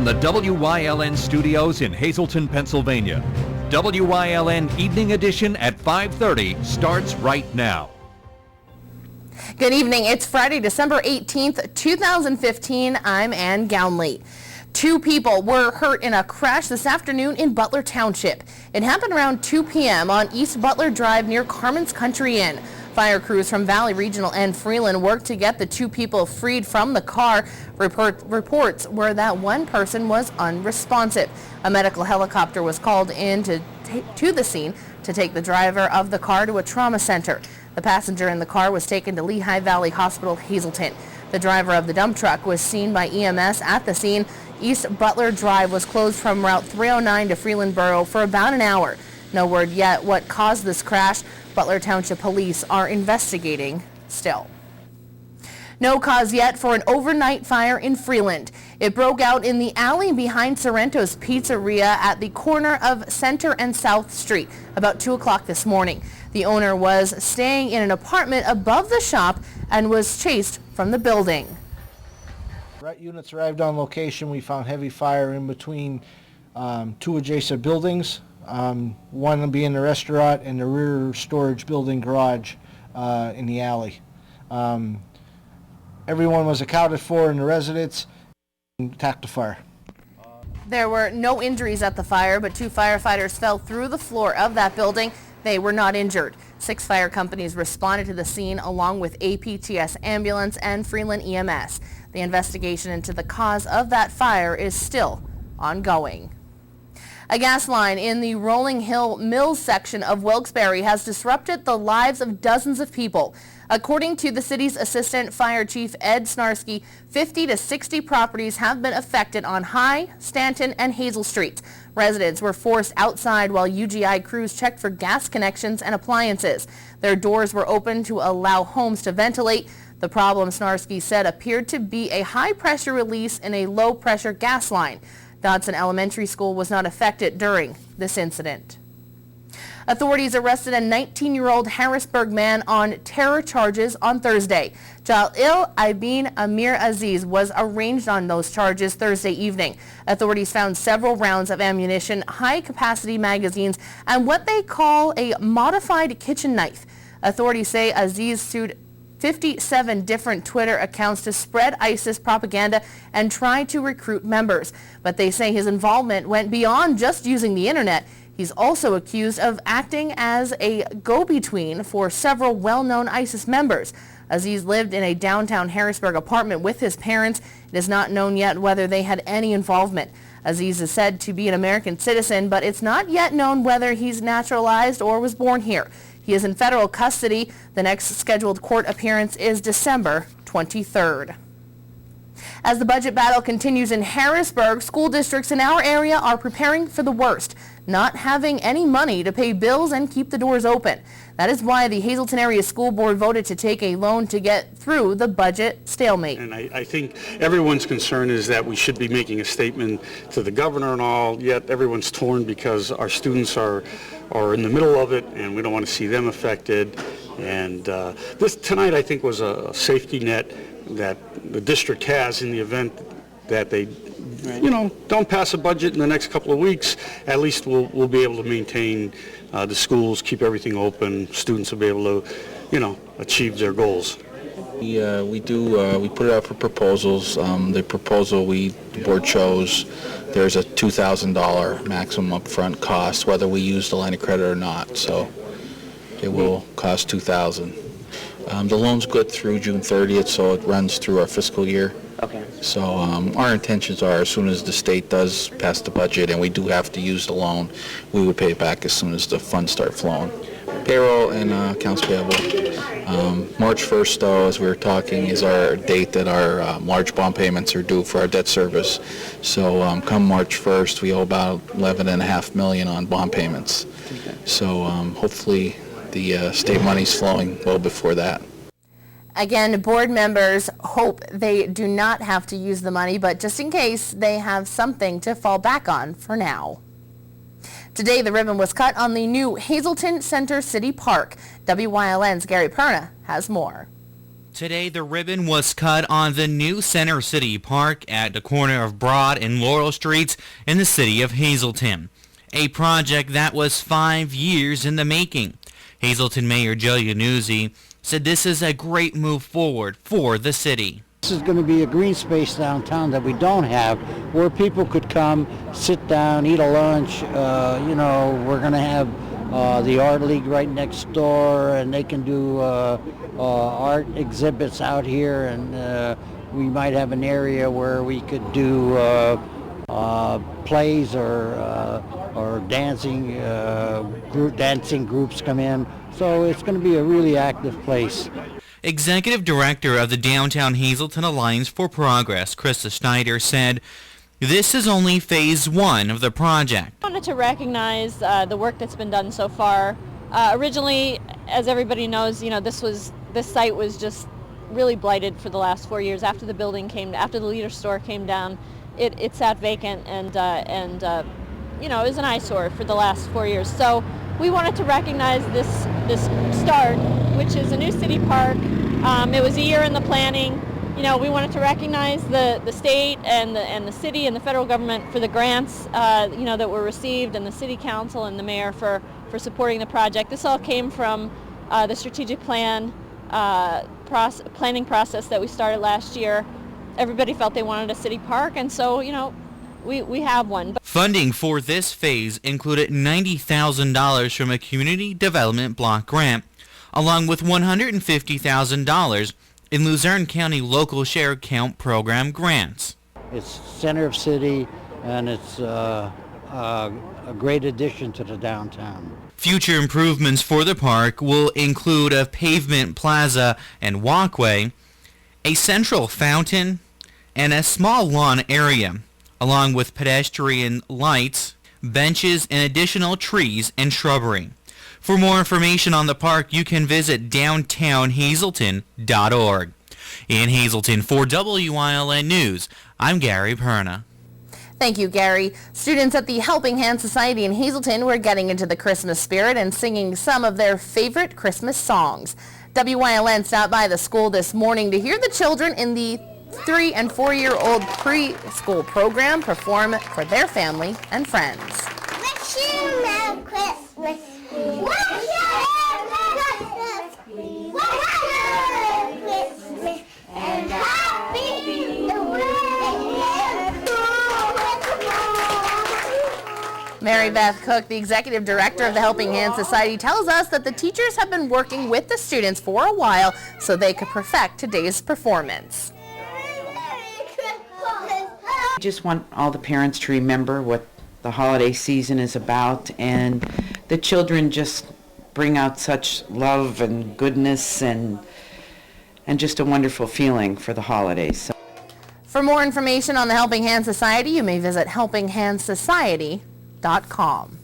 from the WYLN studios in Hazleton, Pennsylvania. WYLN Evening Edition at 5:30 starts right now. Good evening. It's Friday, December 18th, 2015. I'm Ann Gownley. 2 people were hurt in a crash this afternoon in Butler Township. It happened around 2 p.m. on East Butler Drive near Carmen's Country Inn. Fire crews from Valley Regional and Freeland worked to get the 2 people freed from the car. Reports were that one person was unresponsive. A medical helicopter was called in to the scene to take the driver of the car to a trauma center. The passenger in the car was taken to Lehigh Valley Hospital, Hazleton. The driver of the dump truck was seen by EMS at the scene. East Butler Drive was closed from Route 309 to Freeland Borough for about an hour. No word yet what caused this crash. Butler Township Police are investigating still. No cause yet for an overnight fire in Freeland. It broke out in the alley behind Sorrento's Pizzeria at the corner of Center and South Street about 2 o'clock this morning. The owner was staying in an apartment above the shop and was chased from the building. Units arrived on location. We found heavy fire in between 2 adjacent buildings. One being the restaurant and the rear storage building garage in the alley. Everyone was accounted for in the residence and attacked the fire. There were no injuries at the fire, but 2 firefighters fell through the floor of that building. They were not injured. 6 fire companies responded to the scene along with APTS ambulance and Freeland EMS. The investigation into the cause of that fire is still ongoing. A gas line in the Rolling Hill Mills section of Wilkes-Barre has disrupted the lives of dozens of people. According to the city's Assistant Fire Chief Ed Snarsky, 50 to 60 properties have been affected on High, Stanton, and Hazel Streets. Residents were forced outside while UGI crews checked for gas connections and appliances. Their doors were open to allow homes to ventilate. The problem, Snarsky said, appeared to be a high-pressure release in a low-pressure gas line. Dodson Elementary School was not affected during this incident. Authorities arrested a 19-year-old Harrisburg man on terror charges on Thursday. Jalil Ibn Amir Aziz was arraigned on those charges Thursday evening. Authorities found several rounds of ammunition, high-capacity magazines, and what they call a modified kitchen knife. Authorities say Aziz sued 57 different Twitter accounts to spread ISIS propaganda and try to recruit members. But they say his involvement went beyond just using the internet. He's also accused of acting as a go-between for several well-known ISIS members. Aziz lived in a downtown Harrisburg apartment with his parents. It is not known yet whether they had any involvement. Aziz is said to be an American citizen, but it's not yet known whether he's naturalized or was born here. He is in federal custody. The next scheduled court appearance is December 23rd. As the budget battle continues in Harrisburg, school districts in our area are preparing for the worst, not having any money to pay bills and keep the doors open. That is why the Hazleton Area School Board voted to take a loan to get through the budget stalemate. And I think everyone's concern is that we should be making a statement to the governor and all, yet everyone's torn because our students are in the middle of it and we don't want to see them affected. And this tonight I think was a safety net that the district has in the event that they don't pass a budget in the next couple of weeks. At least we'll be able to maintain the schools, keep everything open. Students will be able to, achieve their goals. We put it out for proposals. The proposal the board chose, there's a $2,000 maximum upfront cost, whether we use the line of credit or not. So it will cost $2,000. The loan's good through June 30th, so it runs through our fiscal year. Okay. So our intentions are, as soon as the state does pass the budget and we do have to use the loan, we would pay it back as soon as the funds start flowing. Payroll and accounts payable. March 1st, though, as we were talking, is our date that our large bond payments are due for our debt service. So come March 1st, we owe about $11.5 million on bond payments. Okay. So hopefully the state money's flowing well before that. Again, board members hope they do not have to use the money, but just in case, they have something to fall back on for now. Today, the ribbon was cut on the new Hazleton Center City Park. WYLN's Gary Perna has more. Today, the ribbon was cut on the new Center City Park at the corner of Broad and Laurel Streets in the city of Hazleton, a project that was 5 years in the making. Hazleton Mayor Joe Iannuzzi said this is a great move forward for the city. This is going to be a green space downtown that we don't have, where people could come, sit down, eat a lunch. We're going to have the Art League right next door, and they can do art exhibits out here, and we might have an area where we could do plays or dancing, dancing groups come in. So it's going to be a really active place. Executive Director of the Downtown Hazleton Alliance for Progress, Krista Schneider, said, "This is only phase one of the project." I wanted to recognize the work that's been done so far. Originally, as everybody knows, this site was just really blighted for the last 4 years. After the Leader store came down, it sat vacant, and it was an eyesore for the last 4 years. So we wanted to recognize this start, which is a new city park. It was a year in the planning. We wanted to recognize the state and the city and the federal government for the grants that were received, and the city council and the mayor for supporting the project. This all came from the strategic planning process that we started last year. Everybody felt they wanted a city park, and so we have one. Funding for this phase included $90,000 from a community development block grant, along with $150,000 in Luzerne County Local Share Count Program grants. It's center of city, and it's a great addition to the downtown. Future improvements for the park will include a pavement plaza and walkway, a central fountain, and a small lawn area, along with pedestrian lights, benches, and additional trees and shrubbery. For more information on the park, you can visit downtownhazelton.org. In Hazleton, for WILN News, I'm Gary Perna. Thank you, Gary. Students at the Helping Hand Society in Hazleton were getting into the Christmas spirit and singing some of their favorite Christmas songs. WILN stopped by the school this morning to hear the children in the 3- and 4-year-old preschool program perform for their family and friends. Wish you Merry Christmas. Wish you Merry Christmas and Happy Mary Beth Cook, the executive director of the Helping Hand Society, tells us that the teachers have been working with the students for a while so they could perfect today's performance. We just want all the parents to remember what the holiday season is about, and the children just bring out such love and goodness and just a wonderful feeling for the holidays. For more information on the Helping Hand Society, you may visit helpinghandsociety.com.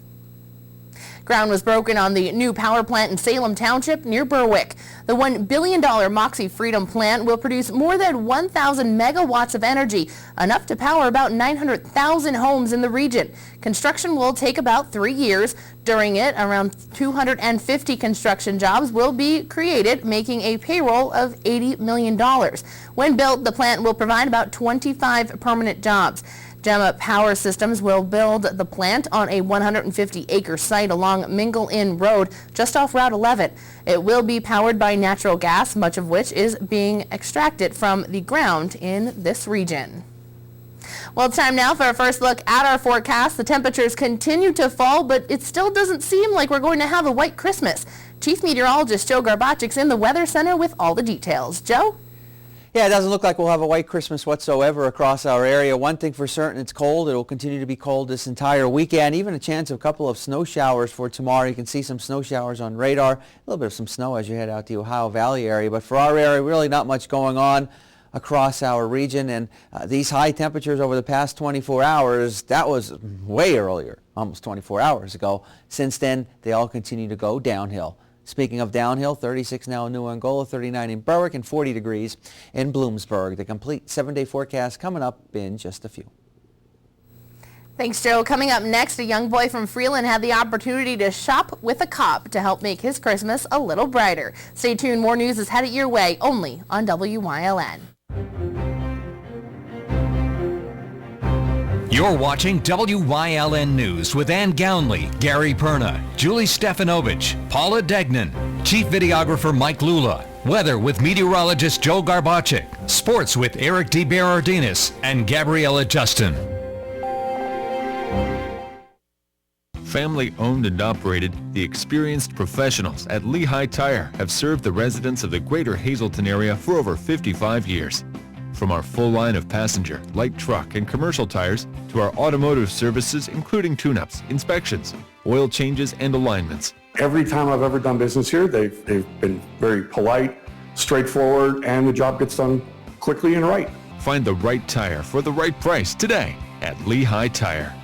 Ground was broken on the new power plant in Salem Township near Berwick. The $1 billion Moxie Freedom plant will produce more than 1,000 megawatts of energy, enough to power about 900,000 homes in the region. Construction will take about 3 years. During it, around 250 construction jobs will be created, making a payroll of $80 million. When built, the plant will provide about 25 permanent jobs. Gemma Power Systems will build the plant on a 150-acre site along Mingle Inn Road, just off Route 11. It will be powered by natural gas, much of which is being extracted from the ground in this region. Well, it's time now for our first look at our forecast. The temperatures continue to fall, but it still doesn't seem like we're going to have a white Christmas. Chief Meteorologist Joe Garbachik's in the Weather Center with all the details. Joe? Yeah, it doesn't look like we'll have a white Christmas whatsoever across our area. One thing for certain, it's cold. It will continue to be cold this entire weekend. Even a chance of a couple of snow showers for tomorrow. You can see some snow showers on radar. A little bit of some snow as you head out to the Ohio Valley area. But for our area, really not much going on across our region. And these high temperatures over the past 24 hours, that was way earlier, almost 24 hours ago. Since then, they all continue to go downhill. Speaking of downhill, 36 now in New Angola, 39 in Berwick, and 40 degrees in Bloomsburg. The complete 7-day forecast coming up in just a few. Thanks, Joe. Coming up next, a young boy from Freeland had the opportunity to shop with a cop to help make his Christmas a little brighter. Stay tuned. More news is headed your way only on WYLN. You're watching WYLN News with Ann Gownley, Gary Perna, Julie Stefanovich, Paula Degnan, Chief Videographer Mike Lula, weather with meteorologist Joe Garbacik, sports with Eric DeBerardinis and Gabriella Justin. Family owned and operated, the experienced professionals at Lehigh Tire have served the residents of the greater Hazleton area for over 55 years. From our full line of passenger, light truck, and commercial tires to our automotive services including tune-ups, inspections, oil changes, and alignments. Every time I've ever done business here, they've been very polite, straightforward, and the job gets done quickly and right. Find the right tire for the right price today at Lehigh Tire.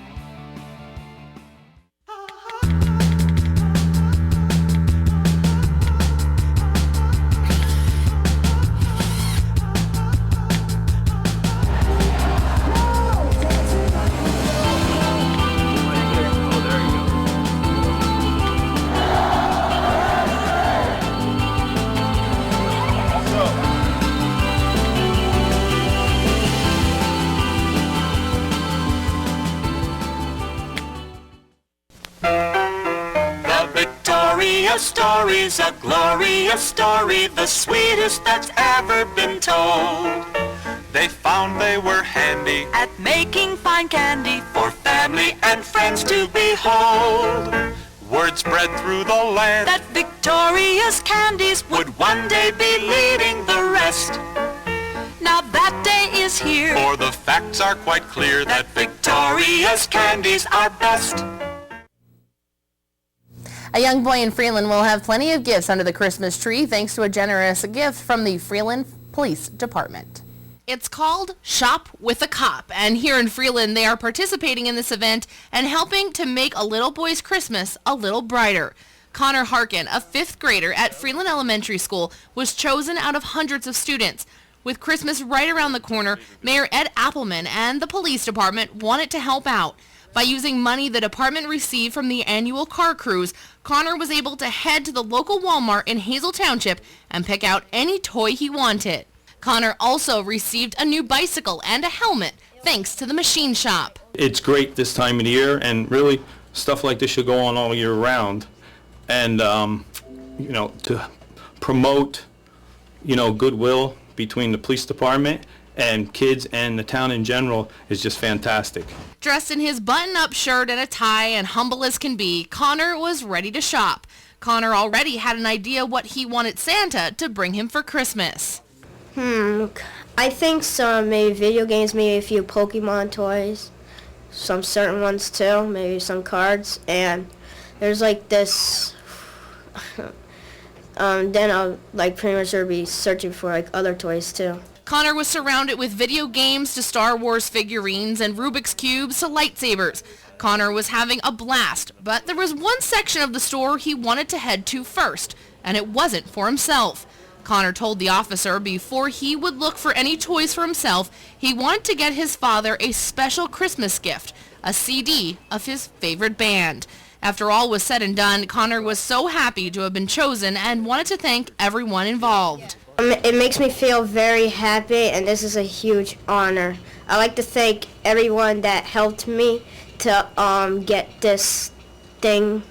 Story's a glorious story, the sweetest that's ever been told. They found they were handy at making fine candy for family and friends to behold. Word spread through the land that Victoria's candies would one day be leading the rest. Now that day is here, for the facts are quite clear that Victoria's candies are best. A young boy in Freeland will have plenty of gifts under the Christmas tree thanks to a generous gift from the Freeland Police Department. It's called Shop with a Cop, and here in Freeland they are participating in this event and helping to make a little boy's Christmas a little brighter. Connor Harkin, a 5th grader at Freeland Elementary School, was chosen out of hundreds of students. With Christmas right around the corner, Mayor Ed Appleman and the police department wanted to help out. By using money the department received from the annual car cruise, Connor was able to head to the local Walmart in Hazel Township and pick out any toy he wanted. Connor also received a new bicycle and a helmet thanks to the machine shop. It's great this time of the year, and really stuff like this should go on all year round. And, to promote, goodwill between the police department and kids and the town in general is just fantastic. Dressed in his button-up shirt and a tie and humble as can be, Connor was ready to shop. Connor already had an idea what he wanted Santa to bring him for Christmas. I think some maybe video games, maybe a few Pokemon toys, some certain ones too, maybe some cards, and there's like this, then I'll pretty much be searching for other toys too. Connor was surrounded with video games to Star Wars figurines and Rubik's Cubes to lightsabers. Connor was having a blast, but there was one section of the store he wanted to head to first, and it wasn't for himself. Connor told the officer before he would look for any toys for himself, he wanted to get his father a special Christmas gift, a CD of his favorite band. After all was said and done, Connor was so happy to have been chosen and wanted to thank everyone involved. It makes me feel very happy, and this is a huge honor. I'd like to thank everyone that helped me to get this thing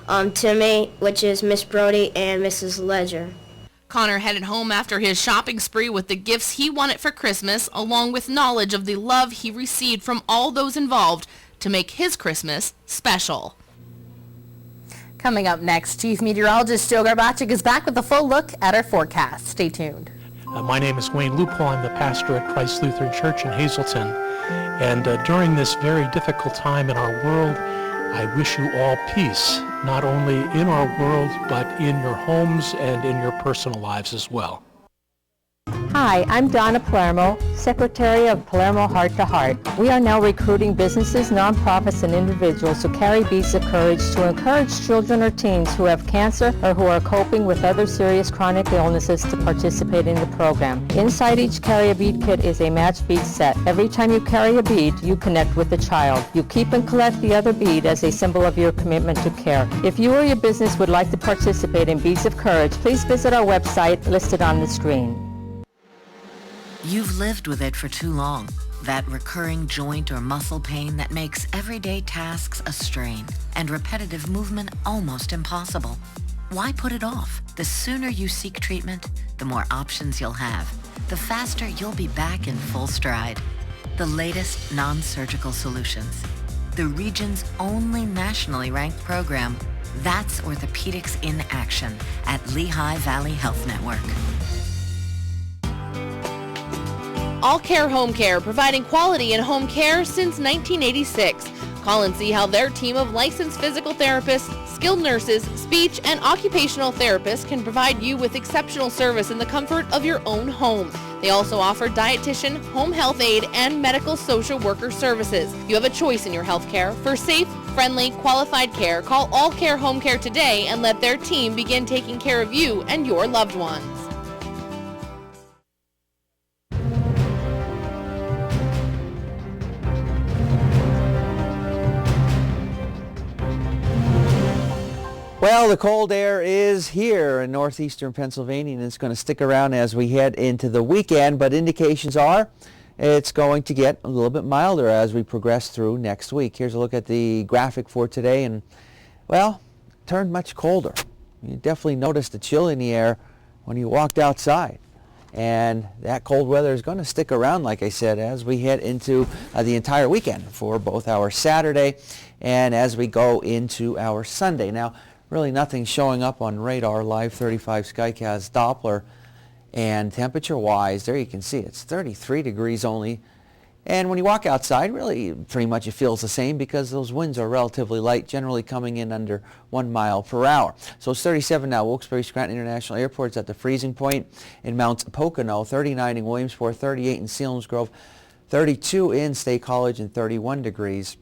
to me, which is Miss Brody and Mrs. Ledger. Connor headed home after his shopping spree with the gifts he wanted for Christmas, along with knowledge of the love he received from all those involved to make his Christmas special. Coming up next, Chief Meteorologist Joe Garbacik is back with a full look at our forecast. Stay tuned. My name is Wayne Lupo. I'm the pastor at Christ Lutheran Church in Hazleton. And during this very difficult time in our world, I wish you all peace, not only in our world, but in your homes and in your personal lives as well. Hi, I'm Donna Palermo, Secretary of Palermo Heart to Heart. We are now recruiting businesses, nonprofits, and individuals who carry beads of courage to encourage children or teens who have cancer or who are coping with other serious chronic illnesses to participate in the program. Inside each Carry a Bead kit is a matched bead set. Every time you carry a bead, you connect with the child. You keep and collect the other bead as a symbol of your commitment to care. If you or your business would like to participate in Beads of Courage, please visit our website listed on the screen. You've lived with it for too long. That recurring joint or muscle pain that makes everyday tasks a strain and repetitive movement almost impossible. Why put it off? The sooner you seek treatment, the more options you'll have. The faster you'll be back in full stride. The latest non-surgical solutions. The region's only nationally ranked program. That's Orthopedics in Action at Lehigh Valley Health Network. All Care Home Care, providing quality in home care since 1986. Call and see how their team of licensed physical therapists, skilled nurses, speech, and occupational therapists can provide you with exceptional service in the comfort of your own home. They also offer dietitian, home health aide, and medical social worker services. You have a choice in your health care. For safe, friendly, qualified care, call All Care Home Care today and let their team begin taking care of you and your loved ones. Well, the cold air is here in northeastern Pennsylvania, and it's going to stick around as we head into the weekend, but indications are it's going to get a little bit milder as we progress through next week. Here's a look at the graphic for today, and, well, turned much colder. You definitely noticed the chill in the air when you walked outside. And that cold weather is going to stick around, like I said, as we head into the entire weekend for both our Saturday and as we go into our Sunday. Now, really nothing showing up on radar, Live 35 Skycast Doppler, and temperature-wise, there you can see it's 33 degrees only. And when you walk outside, really pretty much it feels the same because those winds are relatively light, generally coming in under 1 mile per hour. So it's 37 now. Wilkes-Barre-Scranton International Airport's at the freezing point. In Mount Pocono, 39 in Williamsport, 38 in Selinsgrove, 32 in State College, and 31 degrees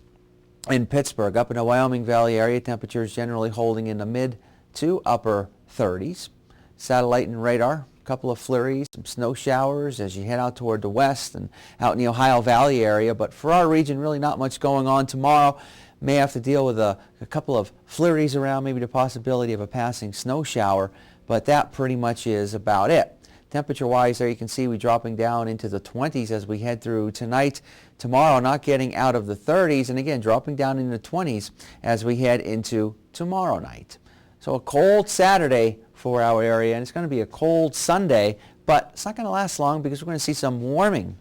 in Pittsburgh. Up in the Wyoming Valley area, temperatures generally holding in the mid to upper 30s. Satellite and radar, a couple of flurries, some snow showers as you head out toward the west and out in the Ohio Valley area. But for our region, really not much going on tomorrow. May have to deal with a couple of flurries around, maybe the possibility of a passing snow shower, but that pretty much is about it. Temperature-wise, there you can see we're dropping down into the 20s as we head through tonight. Tomorrow, not getting out of the 30s, and again, dropping down into the 20s as we head into tomorrow night. So a cold Saturday for our area, and it's going to be a cold Sunday, but it's not going to last long because we're going to see some warming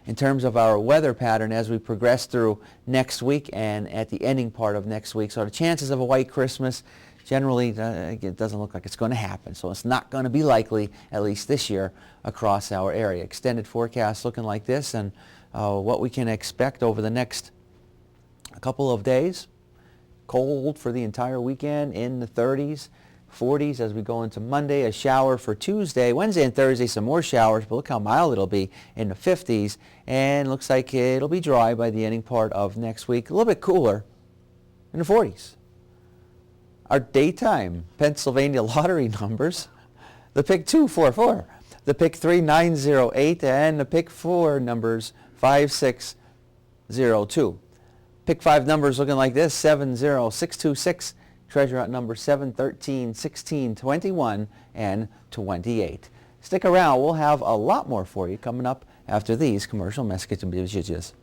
in terms of our weather pattern as we progress through next week and at the ending part of next week. So the chances of a white Christmas, generally, it doesn't look like it's going to happen, so it's not going to be likely, at least this year, across our area. Extended forecast looking like this, and what we can expect over the next couple of days. Cold for the entire weekend in the 30s, 40s as we go into Monday. A shower for Tuesday. Wednesday and Thursday, some more showers, but look how mild it'll be in the 50s, and looks like it'll be dry by the ending part of next week. A little bit cooler in the 40s. Our daytime Pennsylvania lottery numbers, the pick 244, the pick 3908, and the pick 4 numbers 5602. Pick 5 numbers looking like this: 70626, treasure hunt number 7, 13, 16, 21, and 28. Stick around. We'll have a lot more for you coming up after these commercial messages.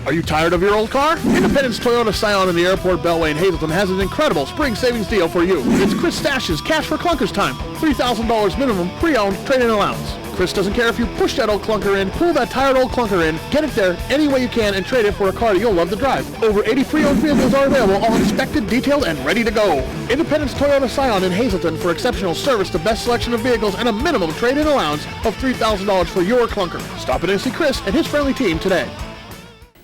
Are you tired of your old car? Independence Toyota Scion in the Airport Beltway in Hazleton has an incredible spring savings deal for you. It's Chris Stash's Cash for Clunkers time. $3,000 minimum pre-owned trade-in allowance. Chris doesn't care if you push that old clunker in, pull that tired old clunker in, get it there any way you can, and trade it for a car that you'll love to drive. Over 80 pre-owned vehicles are available, all inspected, detailed, and ready to go. Independence Toyota Scion in Hazleton for exceptional service, the best selection of vehicles, and a minimum trade-in allowance of $3,000 for your clunker. Stop in and see Chris and his friendly team today.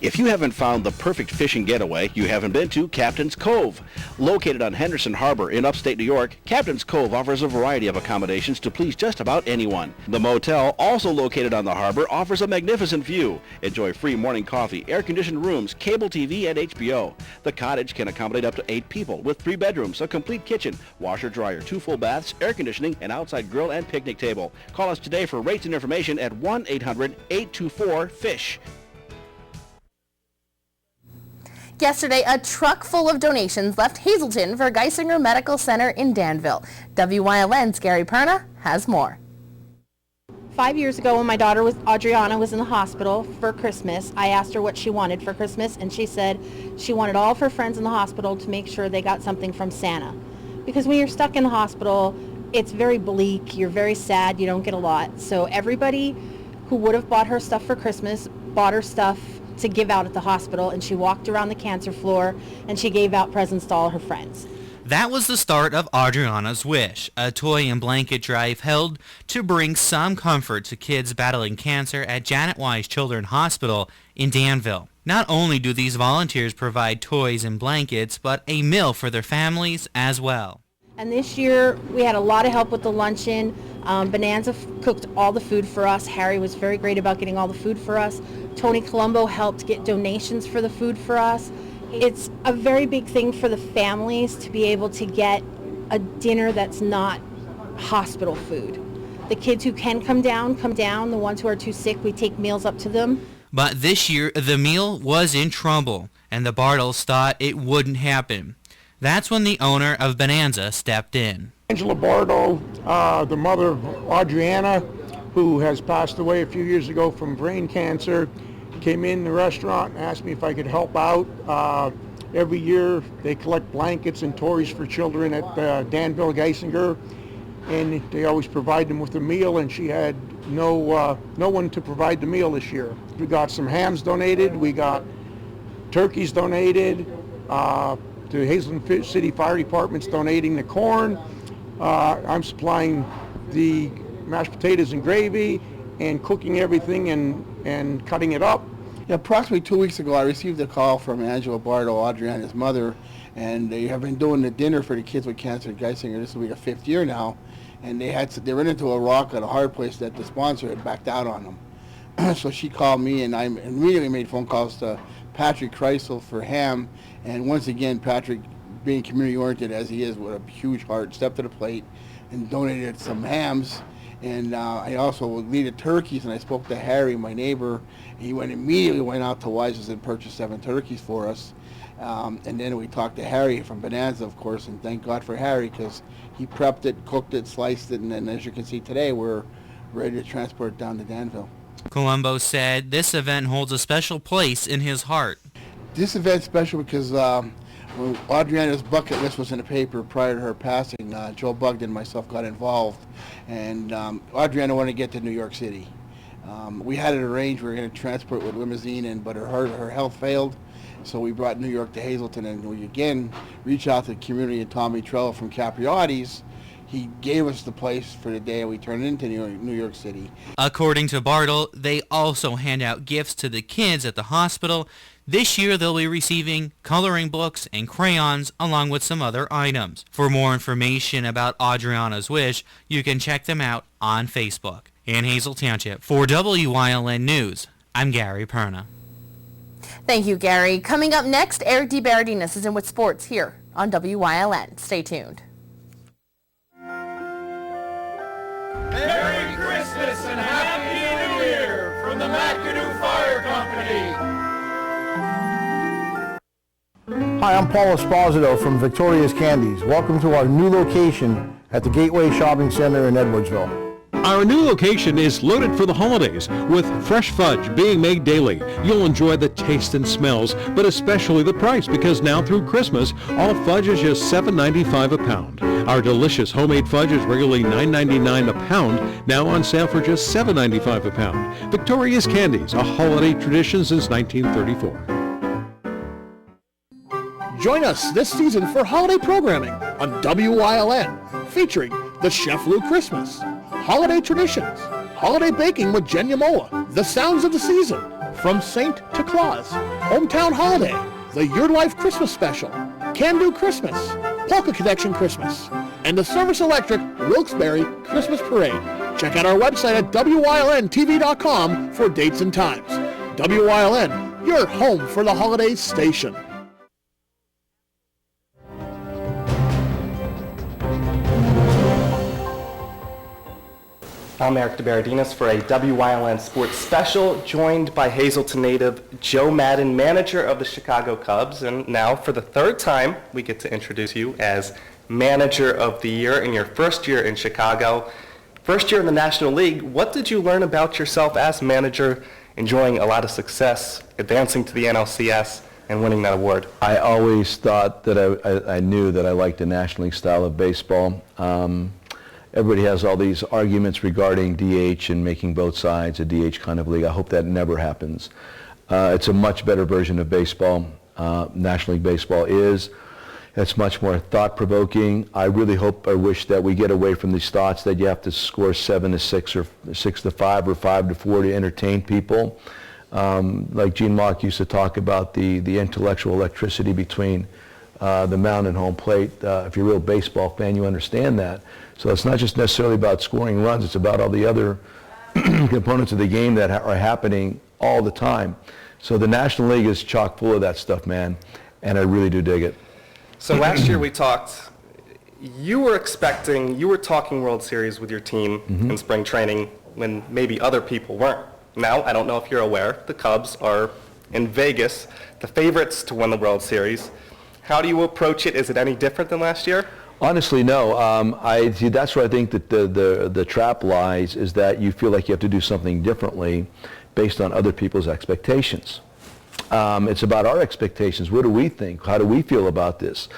If you haven't found the perfect fishing getaway, you haven't been to Captain's Cove. Located on Henderson Harbor in upstate New York, Captain's Cove offers a variety of accommodations to please just about anyone. The motel, also located on the harbor, offers a magnificent view. Enjoy free morning coffee, air-conditioned rooms, cable TV, and HBO. The cottage can accommodate up to 8 people with 3 bedrooms, a complete kitchen, washer-dryer, 2 full baths, air conditioning, an outside grill, and picnic table. Call us today for rates and information at 1-800-824-FISH. Yesterday, a truck full of donations left Hazleton for Geisinger Medical Center in Danville. WYLN's Gary Perna has more. 5 years ago, when my daughter Adriana was in the hospital for Christmas, I asked her what she wanted for Christmas, and she said she wanted all of her friends in the hospital to make sure they got something from Santa. Because when you're stuck in the hospital, it's very bleak, you're very sad, you don't get a lot. So everybody who would have bought her stuff for Christmas bought her stuff to give out at the hospital, and she walked around the cancer floor and she gave out presents to all her friends. That was the start of Adriana's Wish, a toy and blanket drive held to bring some comfort to kids battling cancer at Janet Wise Children's Hospital in Danville. Not only do these volunteers provide toys and blankets, but a meal for their families as well. And this year we had a lot of help with the luncheon. Bonanza cooked all the food for us. Harry was very great about getting all the food for us. Tony Colombo helped get donations for the food for us. It's a very big thing for the families to be able to get a dinner that's not hospital food. The kids who can come down. The ones who are too sick, we take meals up to them. But this year, the meal was in trouble, and the Bartles thought it wouldn't happen. That's when the owner of Bonanza stepped in. Angela Bardo, the mother of Adriana, who has passed away a few years ago from brain cancer, came in the restaurant and asked me if I could help out. Every year they collect blankets and toys for children at Danville Geisinger, and they always provide them with a meal, and she had no one to provide the meal this year. We got some hams donated, we got turkeys donated, the Hazelton City Fire Department's donating the corn. I'm supplying the mashed potatoes and gravy and cooking everything and cutting it up. Yeah, approximately 2 weeks ago, I received a call from Angela Bardo, Adriana's mother, and they have been doing the dinner for the kids with cancer at Geisinger. This will be the 5th year now, and they ran into a rock at a hard place that the sponsor had backed out on them. So she called me, and I immediately made phone calls to Patrick Kreisel for ham, and once again, Patrick, being community-oriented as he is with a huge heart, stepped to the plate and donated some hams. And I also needed turkeys, and I spoke to Harry, my neighbor. He immediately went out to Wise's and purchased 7 turkeys for us. And then we talked to Harry from Bonanza, of course, and thank God for Harry, because he prepped it, cooked it, sliced it, and then as you can see today, we're ready to transport it down to Danville. Colombo said this event holds a special place in his heart. This event's special because when Adriana's bucket list was in the paper prior to her passing, Joe Bugden and myself got involved, and Adriana wanted to get to New York City. We had it arranged, we were going to transport with limousine, but her health failed, so we brought New York to Hazleton, and we again reached out to the community, and Tommy Trello from Capriotti's, he gave us the place for the day, and we turned it into New York City. According to Bartle, they also hand out gifts to the kids at the hospital. This year they'll be receiving coloring books and crayons along with some other items. For more information about Adriana's Wish, you can check them out on Facebook. In Hazel Township, for WYLN News, I'm Gary Perna. Thank you, Gary. Coming up next, Eric DeBardinas is in with sports here on WYLN. Stay tuned. Merry Christmas and Happy New Year from the McAdoo Fire Company. Hi, I'm Paul Esposito from Victoria's Candies. Welcome to our new location at the Gateway Shopping Center in Edwardsville. Our new location is loaded for the holidays with fresh fudge being made daily. You'll enjoy the taste and smells, but especially the price, because now through Christmas, all fudge is just $7.95 a pound. Our delicious homemade fudge is regularly $9.99 a pound, now on sale for just $7.95 a pound. Victoria's Candies, a holiday tradition since 1934. Join us this season for holiday programming on WYLN, featuring the Chef Lou Christmas, Holiday Traditions, Holiday Baking with Jen Yamola, The Sounds of the Season, From Saint to Claus, Hometown Holiday, the Your Life Christmas Special, Can Do Christmas, Polka Connection Christmas, and the Service Electric Wilkes-Barre Christmas Parade. Check out our website at WYLNTV.com for dates and times. WYLN, your home for the holidays station. I'm Eric DeBaradinas for a WYLN Sports Special, joined by Hazleton native Joe Madden, manager of the Chicago Cubs. And now, for the third time, we get to introduce you as Manager of the Year in your first year in Chicago. First year in the National League, what did you learn about yourself as manager, enjoying a lot of success, advancing to the NLCS, and winning that award? I always thought that I knew that I liked the National League style of baseball. Everybody has all these arguments regarding DH and making both sides a DH kind of league. I hope that never happens. It's a much better version of baseball. National League Baseball is. It's much more thought-provoking. I really hope or wish that we get away from these thoughts that you have to score 7-6 or 6-5 or 5-4 to entertain people. Like Gene Mauch used to talk about the intellectual electricity between the mound and home plate. If you're a real baseball fan, you understand that. So it's not just necessarily about scoring runs, it's about all the other components of the game that are happening all the time. So the National League is chock full of that stuff, man, and I really do dig it. So last year we talked, you were talking World Series with your team in spring training when maybe other people weren't. Now, I don't know if you're aware, the Cubs are in Vegas, the favorites to win the World Series. How do you approach it? Is it any different than last year? Honestly, no. That's where I think that the trap lies, is that you feel like you have to do something differently based on other people's expectations. It's about our expectations. What do we think? How do we feel about this?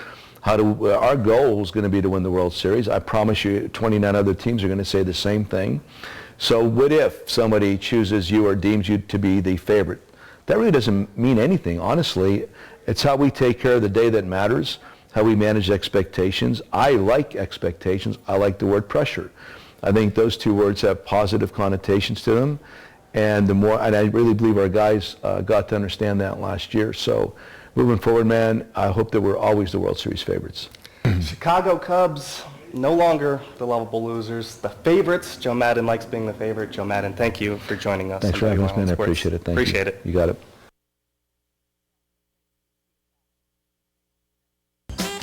Our goal is going to be to win the World Series. I promise you 29 other teams are going to say the same thing. So what if somebody chooses you or deems you to be the favorite? That really doesn't mean anything, honestly. It's how we take care of the day that matters, how we manage expectations. I like expectations. I like the word pressure. I think those two words have positive connotations to them. And I really believe our guys got to understand that last year. So moving forward, man, I hope that we're always the World Series favorites. Chicago Cubs, no longer the lovable losers, the favorites. Joe Madden likes being the favorite. Joe Madden, thank you for joining us. Thanks for having us, man. I appreciate it. Thank you. Appreciate it. You got it.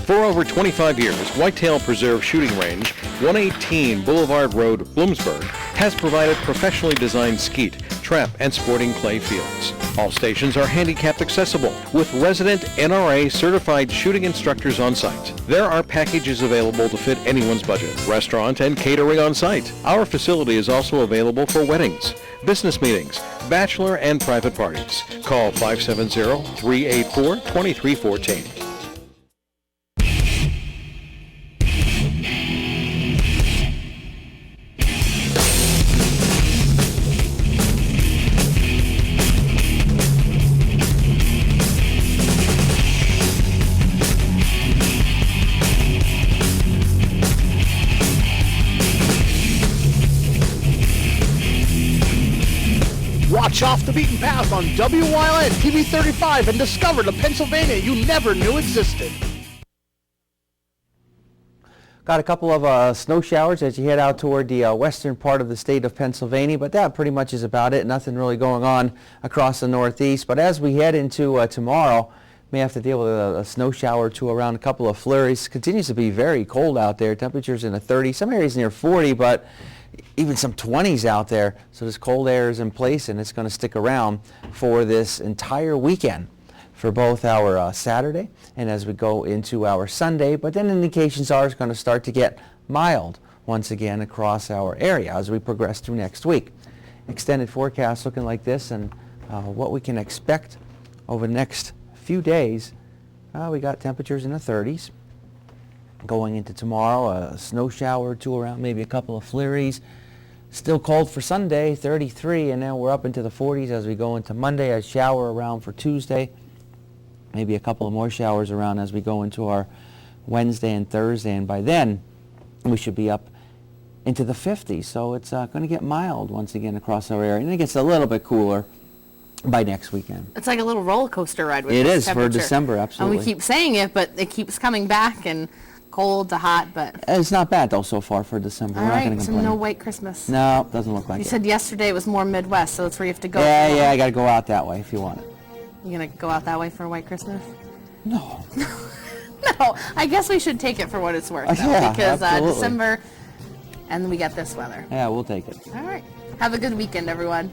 For over 25 years, Whitetail Preserve Shooting Range, 118 Boulevard Road, Bloomsburg, has provided professionally designed skeet, trap, and sporting clay fields. All stations are handicapped accessible with resident NRA certified shooting instructors on site. There are packages available to fit anyone's budget. Restaurant and catering on site. Our facility is also available for weddings, business meetings, bachelor and private parties. Call 570-384-2314. Watch Off the Beaten Path on WYLN TV 35 and discover the Pennsylvania you never knew existed. Got a couple of snow showers as you head out toward the western part of the state of Pennsylvania, but that pretty much is about it. Nothing really going on across the Northeast. But as we head into tomorrow, may have to deal with a snow shower or two around, a couple of flurries. Continues to be very cold out there. Temperatures in the 30s, some areas near 40, but even some 20s out there. So this cold air is in place, and it's going to stick around for this entire weekend for both our Saturday and as we go into our Sunday. But then indications are it's going to start to get mild once again across our area as we progress through next week. Extended forecast looking like this, and what we can expect over the next few days. We got temperatures in the 30s. Going into tomorrow, a snow shower or two around, maybe a couple of flurries. Still cold for Sunday, 33, and now we're up into the 40s as we go into Monday. A shower around for Tuesday. Maybe a couple of more showers around as we go into our Wednesday and Thursday, and by then we should be up into the 50s. So it's going to get mild once again across our area, and it gets a little bit cooler by next weekend. It's like a little roller coaster ride with It this is for temperature. December, absolutely. And we keep saying it, but it keeps coming back and cold to hot, but... It's not bad, though, so far for December. All We're not going right, to so complain. no white Christmas. No, doesn't look like You it. said yesterday it was more Midwest, so that's where you have to go. Yeah, I got to go out that way if you want it. You gonna go out that way for a white Christmas? No. No, I guess we should take it for what it's worth, though, Yeah, because absolutely. December, and we get this weather. Yeah, we'll take it. All right. Have a good weekend, everyone.